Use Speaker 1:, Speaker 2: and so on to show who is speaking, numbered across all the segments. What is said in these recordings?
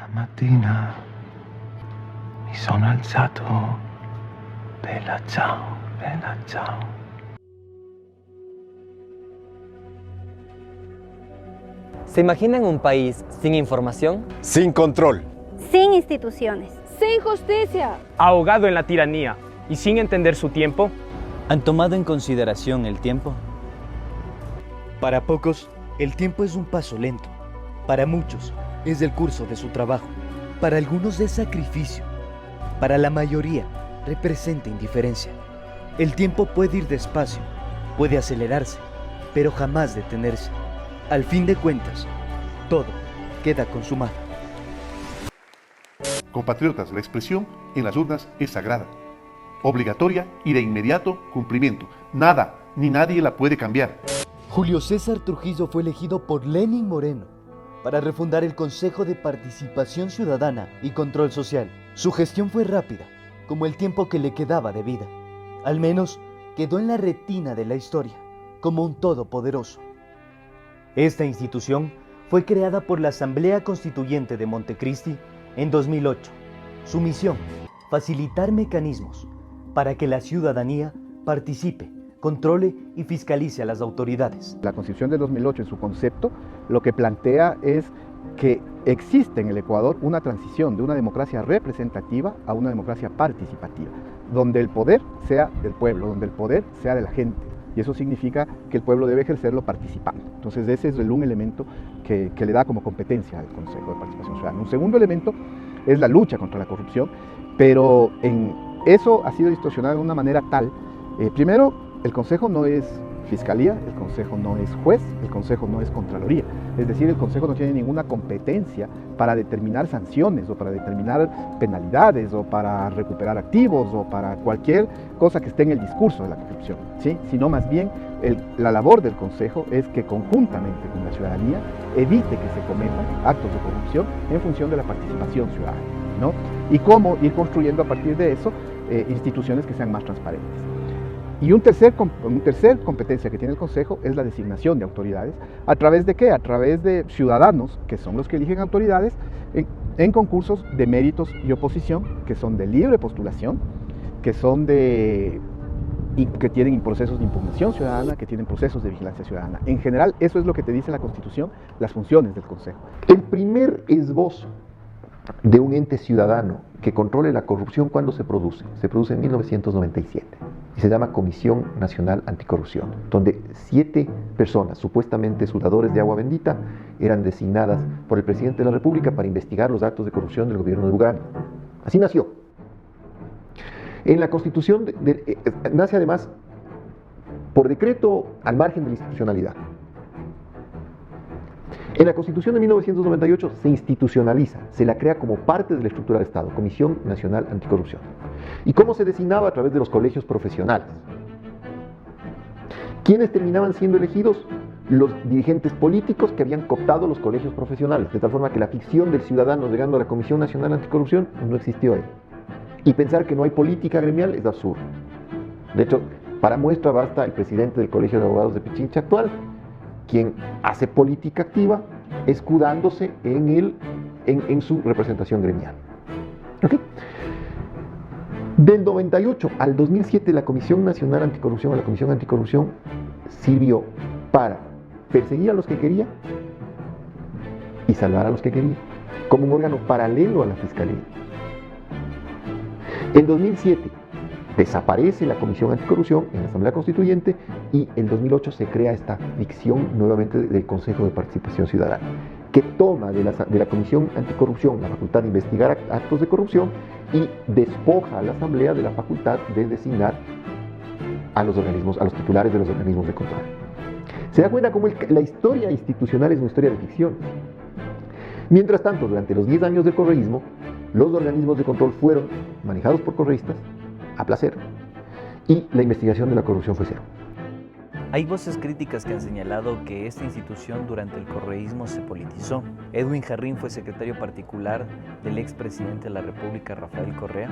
Speaker 1: Mattina mi sono alzato, bella ciao, bella ciao.
Speaker 2: ¿Se imaginan un país sin información?
Speaker 3: Sin control.
Speaker 4: Sin instituciones.
Speaker 5: Sin justicia.
Speaker 6: Ahogado en la tiranía y sin entender su tiempo.
Speaker 7: ¿Han tomado en consideración el tiempo?
Speaker 8: Para pocos, el tiempo es un paso lento. Para muchos, es el curso de su trabajo. Para algunos es sacrificio. Para la mayoría, representa indiferencia. El tiempo puede ir despacio, puede acelerarse, pero jamás detenerse. Al fin de cuentas, todo queda consumado.
Speaker 9: Compatriotas, la expresión en las urnas es sagrada, obligatoria y de inmediato cumplimiento. Nada ni nadie la puede cambiar.
Speaker 8: Julio César Trujillo fue elegido por Lenín Moreno para refundar el Consejo de Participación Ciudadana y Control Social. Su gestión fue rápida, como el tiempo que le quedaba de vida. Al menos quedó en la retina de la historia, como un todopoderoso. Esta institución fue creada por la Asamblea Constituyente de Montecristi en 2008. Su misión, facilitar mecanismos para que la ciudadanía participe, controle y fiscalice a las autoridades.
Speaker 10: La Constitución de 2008 en su concepto lo que plantea es que existe en el Ecuador una transición de una democracia representativa a una democracia participativa, donde el poder sea del pueblo, donde el poder sea de la gente. Y eso significa que el pueblo debe ejercerlo participando. Entonces ese es un elemento que le da como competencia al Consejo de Participación Ciudadana. Un segundo elemento es la lucha contra la corrupción, pero eso ha sido distorsionado de una manera tal. Primero, el Consejo no es Fiscalía, el Consejo no es juez, el Consejo no es Contraloría. Es decir, el Consejo no tiene ninguna competencia para determinar sanciones o para determinar penalidades o para recuperar activos o para cualquier cosa que esté en el discurso de la corrupción, ¿sí? Sino más bien la labor del Consejo es que conjuntamente con la ciudadanía evite que se cometan actos de corrupción en función de la participación ciudadana, ¿no? Y cómo ir construyendo a partir de eso instituciones que sean más transparentes. Y un tercer competencia que tiene el Consejo es la designación de autoridades. ¿A través de qué? A través de ciudadanos, que son los que eligen autoridades, en concursos de méritos y oposición, que son de libre postulación, que tienen procesos de impugnación ciudadana, que tienen procesos de vigilancia ciudadana. En general, eso es lo que te dice la Constitución, las funciones del Consejo.
Speaker 11: El primer esbozo de un ente ciudadano que controle la corrupción, ¿cuándo se produce? Se produce en 1997 y se llama Comisión Nacional Anticorrupción, donde 7 personas, supuestamente sudadores de agua bendita, eran designadas por el presidente de la República para investigar los actos de corrupción del gobierno de Urugán. Así nació. En la Constitución nace además por decreto al margen de la institucionalidad. En la Constitución de 1998 se institucionaliza, se la crea como parte de la estructura del Estado, Comisión Nacional Anticorrupción. ¿Y cómo se designaba? A través de los colegios profesionales. ¿Quiénes terminaban siendo elegidos? Los dirigentes políticos que habían cooptado los colegios profesionales, de tal forma que la ficción del ciudadano llegando a la Comisión Nacional Anticorrupción no existió ahí. Y pensar que no hay política gremial es absurdo. De hecho, para muestra basta el presidente del Colegio de Abogados de Pichincha actual, quien hace política activa escudándose en su representación gremial. ¿Okay? Del 98 al 2007 la Comisión Nacional Anticorrupción, la Comisión Anticorrupción, sirvió para perseguir a los que quería y salvar a los que quería, como un órgano paralelo a la Fiscalía. En 2007 desaparece la Comisión Anticorrupción en la Asamblea Constituyente y en 2008 se crea esta ficción nuevamente del Consejo de Participación Ciudadana, que toma de la Comisión Anticorrupción la facultad de investigar actos de corrupción y despoja a la Asamblea de la facultad de designar a los titulares de los organismos de control. ¿Se da cuenta cómo la historia institucional es una historia de ficción? Mientras tanto, durante los 10 años del correísmo, los organismos de control fueron manejados por correístas a placer y la investigación de la corrupción fue cero.
Speaker 7: Hay voces críticas que han señalado que esta institución durante el correísmo se politizó. Edwin Jarrín fue secretario particular del expresidente de la República, Rafael Correa.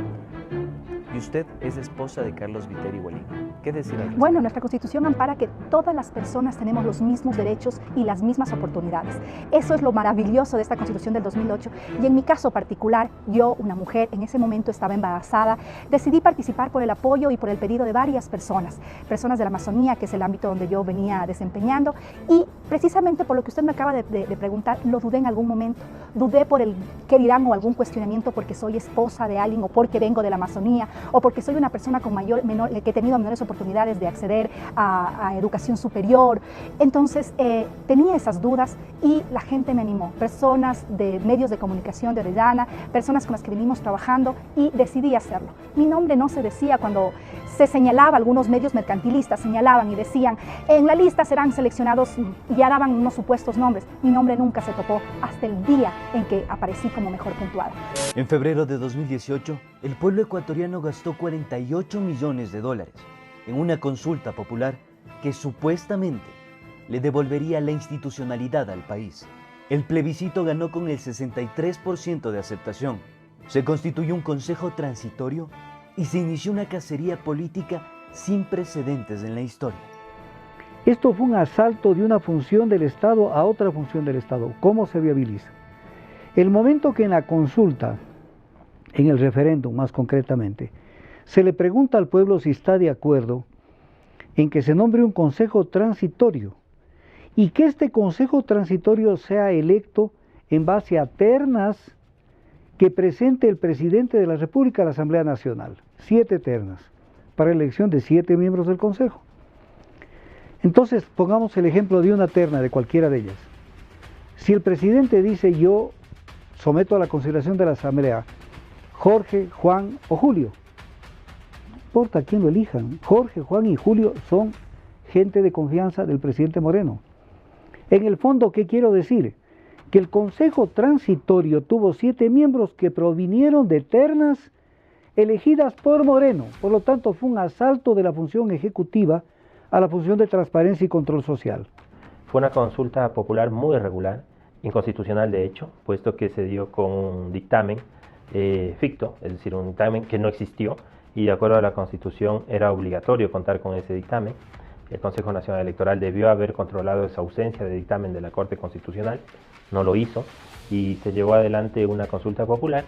Speaker 7: Y usted es esposa de Carlos Viteri Huelin. ¿Qué decir al respecto?
Speaker 3: Bueno, nuestra Constitución ampara que todas las personas tenemos los mismos derechos y las mismas oportunidades. Eso es lo maravilloso de esta Constitución del 2008. Y en mi caso particular, yo, una mujer, en ese momento estaba embarazada, decidí participar por el apoyo y por el pedido de varias personas de la Amazonía, que es el ámbito donde yo venía desempeñando, y precisamente por lo que usted me acaba de preguntar, lo dudé en algún momento. Dudé por el qué dirán o algún cuestionamiento porque soy esposa de alguien o porque vengo de la Amazonía o porque soy una persona con que he tenido menores oportunidades de acceder a educación superior. Entonces tenía esas dudas y la gente me animó, personas de medios de comunicación de Orellana, personas con las que venimos trabajando, y decidí hacerlo. Mi nombre no se decía cuando se señalaba, algunos medios mercantilistas señalaban y decían, en la lista serán seleccionados, y ya daban unos supuestos nombres. Mi nombre nunca se topó hasta el día en que aparecí como mejor puntuada.
Speaker 8: En febrero de 2018, el pueblo ecuatoriano gastó $48 millones en una consulta popular que supuestamente le devolvería la institucionalidad al país. El plebiscito ganó con el 63% de aceptación. Se constituyó un consejo transitorio y se inició una cacería política sin precedentes en la historia.
Speaker 5: Esto fue un asalto de una función del Estado a otra función del Estado. ¿Cómo se viabiliza? El momento que en la consulta, en el referéndum más concretamente, se le pregunta al pueblo si está de acuerdo en que se nombre un consejo transitorio y que este consejo transitorio sea electo en base a ternas que presente el presidente de la República a la Asamblea Nacional. 7 ternas para elección de 7 miembros del consejo. Entonces, pongamos el ejemplo de una terna de cualquiera de ellas. Si el presidente dice yo someto a la consideración de la Asamblea Jorge, Juan o Julio, no importa quién lo elijan, Jorge, Juan y Julio son gente de confianza del presidente Moreno. En el fondo, ¿qué quiero decir? Que el Consejo Transitorio tuvo 7 miembros que provinieron de ternas elegidas por Moreno. Por lo tanto, fue un asalto de la función ejecutiva a la función de transparencia y control social.
Speaker 12: Fue una consulta popular muy irregular, inconstitucional de hecho, puesto que se dio con un dictamen ficto, es decir, un dictamen que no existió, y de acuerdo a la Constitución era obligatorio contar con ese dictamen. El Consejo Nacional Electoral debió haber controlado esa ausencia de dictamen de la Corte Constitucional, no lo hizo, y se llevó adelante una consulta popular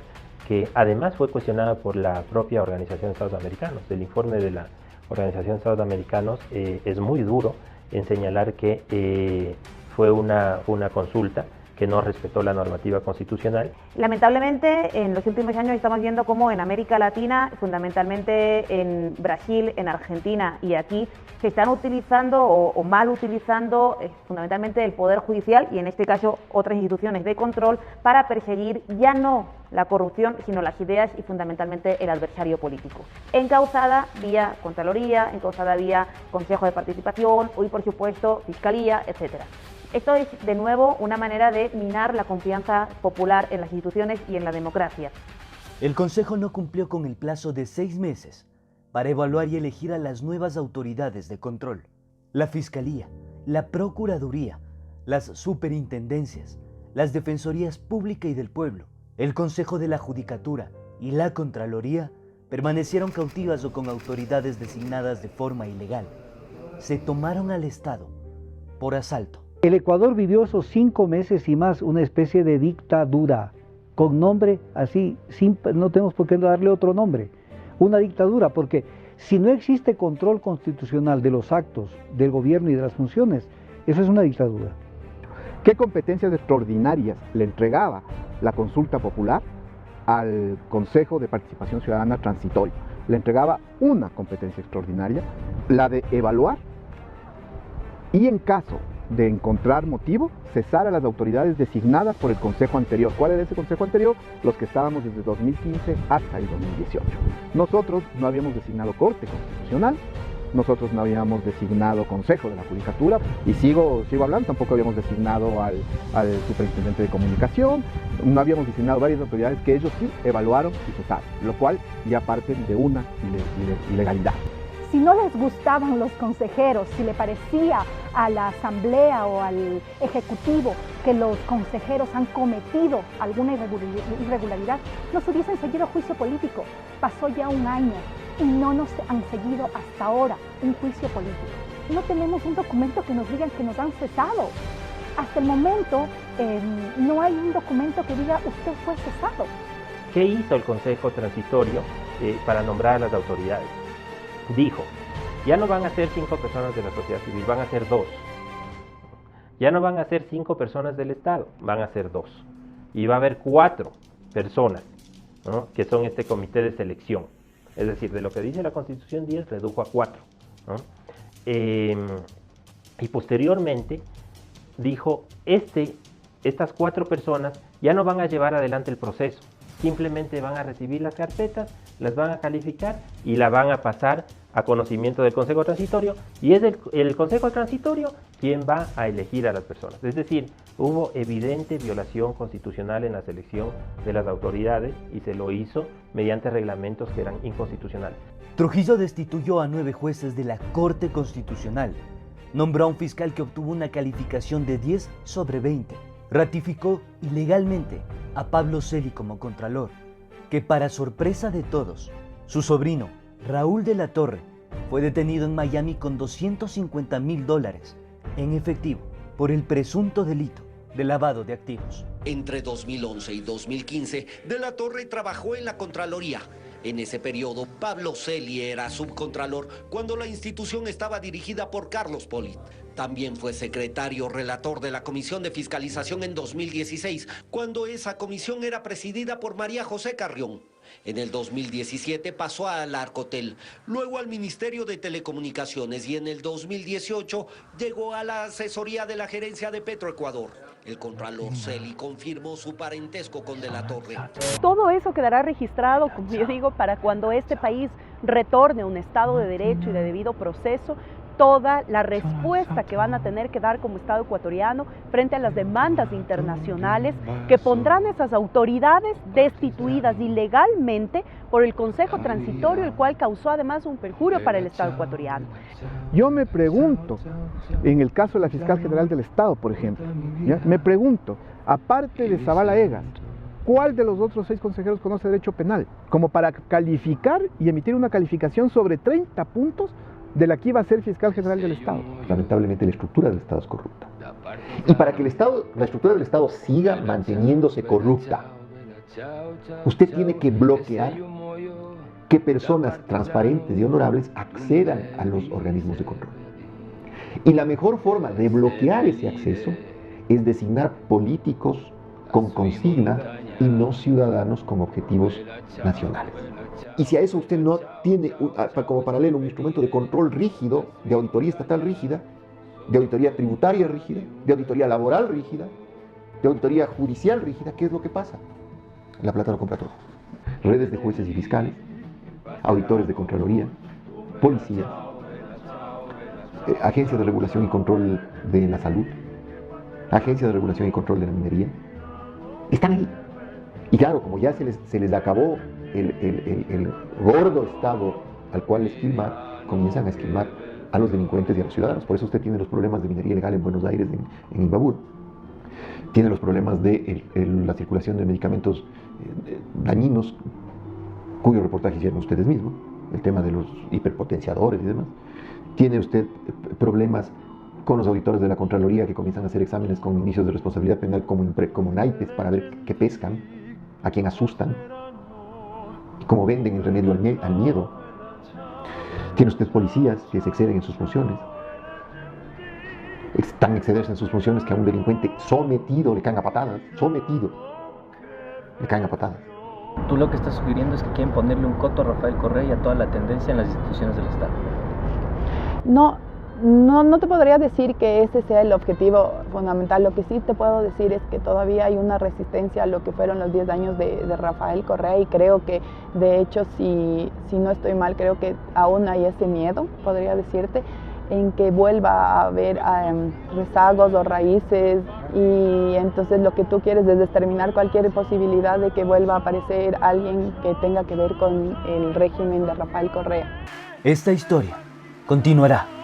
Speaker 12: que además fue cuestionada por la propia Organización de Estados Americanos. El informe de la Organización de Estados Americanos es muy duro en señalar que fue una consulta que no respetó la normativa constitucional.
Speaker 13: Lamentablemente, en los últimos años estamos viendo cómo en América Latina, fundamentalmente en Brasil, en Argentina y aquí, se están utilizando o mal utilizando fundamentalmente el Poder Judicial y en este caso otras instituciones de control para perseguir ya no la corrupción, sino las ideas y fundamentalmente el adversario político. Encauzada vía Contraloría, encauzada vía Consejo de Participación, hoy por supuesto Fiscalía, etcétera. Esto es, de nuevo, una manera de minar la confianza popular en las instituciones y en la democracia.
Speaker 8: El Consejo no cumplió con el plazo de 6 meses para evaluar y elegir a las nuevas autoridades de control. La Fiscalía, la Procuraduría, las Superintendencias, las Defensorías Pública y del Pueblo, el Consejo de la Judicatura y la Contraloría permanecieron cautivas o con autoridades designadas de forma ilegal. Se tomaron al Estado por asalto.
Speaker 5: El Ecuador vivió esos 5 meses y más una especie de dictadura, con nombre así, no tenemos por qué darle otro nombre, una dictadura, porque si no existe control constitucional de los actos del gobierno y de las funciones, eso es una dictadura.
Speaker 10: ¿Qué competencias extraordinarias le entregaba la consulta popular al Consejo de Participación Ciudadana Transitorio? Le entregaba una competencia extraordinaria, la de evaluar y en caso de encontrar motivo, cesar a las autoridades designadas por el Consejo anterior. ¿Cuál era ese Consejo anterior? Los que estábamos desde 2015 hasta el 2018. Nosotros no habíamos designado Corte Constitucional, nosotros no habíamos designado Consejo de la Judicatura, y sigo hablando, tampoco habíamos designado al Superintendente de Comunicación, no habíamos designado varias autoridades que ellos sí evaluaron y cesaron, lo cual ya parte de una ilegalidad.
Speaker 3: Si no les gustaban los consejeros, si le parecía a la asamblea o al ejecutivo que los consejeros han cometido alguna irregularidad, nos hubiesen seguido a juicio político. Pasó ya un año y no nos han seguido hasta ahora un juicio político. No tenemos un documento que nos digan que nos han cesado. Hasta el momento no hay un documento que diga usted fue cesado.
Speaker 12: ¿Qué hizo el Consejo Transitorio para nombrar a las autoridades? Dijo, ya no van a ser 5 personas de la sociedad civil, van a ser 2. Ya no van a ser 5 personas del Estado, van a ser 2. Y va a haber 4 personas, ¿no?, que son este comité de selección. Es decir, de lo que dice la Constitución 10 redujo a 4. ¿No? Y posteriormente dijo, estas 4 personas ya no van a llevar adelante el proceso, simplemente van a recibir las carpetas, las van a calificar y la van a pasar a conocimiento del Consejo Transitorio, y es el Consejo Transitorio quien va a elegir a las personas. Es decir, hubo evidente violación constitucional en la selección de las autoridades y se lo hizo mediante reglamentos que eran inconstitucionales.
Speaker 8: Trujillo destituyó a 9 jueces de la Corte Constitucional. Nombró a un fiscal que obtuvo una calificación de 10 sobre 20. Ratificó ilegalmente a Pablo Celi como contralor, que para sorpresa de todos, su sobrino, Raúl de la Torre, fue detenido en Miami con $250,000 en efectivo por el presunto delito de lavado de activos.
Speaker 14: Entre 2011 y 2015, De la Torre trabajó en la Contraloría. En ese periodo, Pablo Celi era subcontralor cuando la institución estaba dirigida por Carlos Polit. También fue secretario relator de la Comisión de Fiscalización en 2016, cuando esa comisión era presidida por María José Carrión. En el 2017 pasó al Arcotel, luego al Ministerio de Telecomunicaciones y en el 2018 llegó a la asesoría de la gerencia de Petroecuador. El contralor Celi confirmó su parentesco con De la Torre.
Speaker 15: Todo eso quedará registrado, como yo digo, para cuando este país retorne a un Estado de Derecho y de debido proceso, toda la respuesta que van a tener que dar como Estado ecuatoriano frente a las demandas internacionales que pondrán esas autoridades destituidas ilegalmente por el Consejo Transitorio, el cual causó además un perjurio para el Estado ecuatoriano.
Speaker 10: Yo me pregunto, en el caso de la Fiscal General del Estado, por ejemplo, ¿ya?, me pregunto, aparte de Zavala Egas, ¿cuál de los otros 6 consejeros conoce derecho penal? Como para calificar y emitir una calificación sobre 30 puntos de la que iba a ser Fiscal General del Estado.
Speaker 11: Lamentablemente la estructura del Estado es corrupta. Y para que la estructura del Estado siga manteniéndose corrupta, usted tiene que bloquear que personas transparentes y honorables accedan a los organismos de control. Y la mejor forma de bloquear ese acceso es designar políticos con consigna y no ciudadanos con objetivos nacionales. Y si a eso usted no tiene como paralelo un instrumento de control rígido, de auditoría estatal rígida, de auditoría tributaria rígida, de auditoría laboral rígida, de auditoría judicial rígida, ¿qué es lo que pasa? La plata lo compra todo. Redes de jueces y fiscales, auditores de Contraloría, policías, agencias de regulación y control de la salud, agencias de regulación y control de la minería, están ahí. Y claro, como ya se les acabó el gordo Estado al cual esquilmar, comienzan a esquilmar a los delincuentes y a los ciudadanos. Por eso usted tiene los problemas de minería ilegal en Buenos Aires, en Imbabur. Tiene los problemas de la circulación de medicamentos dañinos, cuyo reportaje hicieron ustedes mismos, el tema de los hiperpotenciadores y demás. Tiene usted problemas con los auditores de la Contraloría que comienzan a hacer exámenes con indicios de responsabilidad penal como naipes para ver qué pescan, a quién asustan, y cómo venden el remedio al miedo. Tiene usted policías que se exceden en sus funciones. Están excederse en sus funciones que a un delincuente sometido le caen a patadas. Sometido. Le caen a patadas.
Speaker 16: Tú lo que estás sugiriendo es que quieren ponerle un coto a Rafael Correa y a toda la tendencia en las instituciones del Estado.
Speaker 17: No te podría decir que ese sea el objetivo fundamental. Lo que sí te puedo decir es que todavía hay una resistencia a lo que fueron los 10 años de Rafael Correa, y creo que, de hecho, si no estoy mal, creo que aún hay ese miedo, podría decirte, en que vuelva a haber rezagos o raíces, y entonces lo que tú quieres es determinar cualquier posibilidad de que vuelva a aparecer alguien que tenga que ver con el régimen de Rafael Correa.
Speaker 8: Esta historia continuará.